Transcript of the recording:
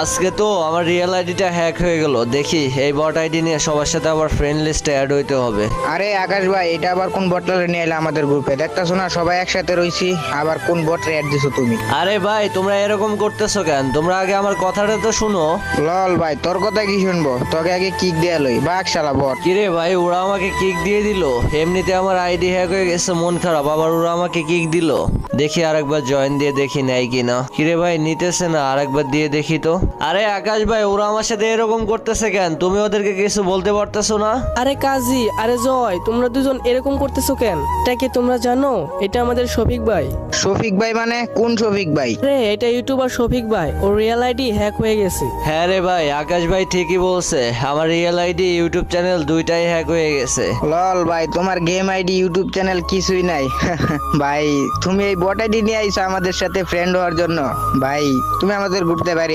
আজকে তো আমার রিয়েল আইডিটা হ্যাক হয়ে গেল, দেখি এই বট আইডি নিয়ে সবার সাথে আবার ফ্রেন্ড লিস্টে অ্যাড হইতে হবে। আরে আকাশ ভাই, এটা আবার কোন বটলে নিয়ে এলে আমাদের গ্রুপে? দেখতেছো না সবাই একসাথে রইছি, আবার কোন বটরে অ্যাড দিছো তুমি? আরে ভাই তোমরা এরকম করতেছো কেন? তোমরা আগে আমার কথাটা তো শুনো। লল ভাই, তোর কথা কি শুনবো? তোকে আগে কিক দেয়া লই, বাঘ শালা বট। কিরে ভাই, ওরা আমাকে কিক দিয়ে দিল। এমনিতে আমার আইডি হ্যাক হয়ে গেছে, মন খারাপ, আবার ওরা আমাকে কিক দিল। দেখি আরেকবার জয়েন দিয়ে দেখি নেয় কিনা। কিরে ভাই নিতেছে না, আরেকবার দিয়ে দেখি তো। আরে আকাশ ভাই, ওরা আমার সাথে এরকম করতেছে কেন? তুমি ওদেরকে কিছু বলতে পারতেছো না? আরে কাজী, আরে জয়, তোমরা দুজন এরকম করতেছো কেন? এটা কি তোমরা জানো এটা আমাদের শফিক ভাই? শফিক ভাই মানে কোন শফিক ভাই? রে এটা ইউটিউবার শফিক ভাই, ওর রিয়েল আইডি হ্যাক হয়ে গেছে। হ্যাঁ রে ভাই, আকাশ ভাই ঠিকই বলছে, আমার রিয়েল আইডি ইউটিউব চ্যানেল দুইটাই হ্যাক হয়ে গেছে। লল ভাই, তোমার গেম আইডি ইউটিউব চ্যানেল কিছুই নাই। ভাই তুমি এই বট আইডি নিয়ে আইছো আমাদের সাথে ফ্রেন্ড হওয়ার জন্য? ভাই তুমি আমাদের গ্রুপতে বাইরে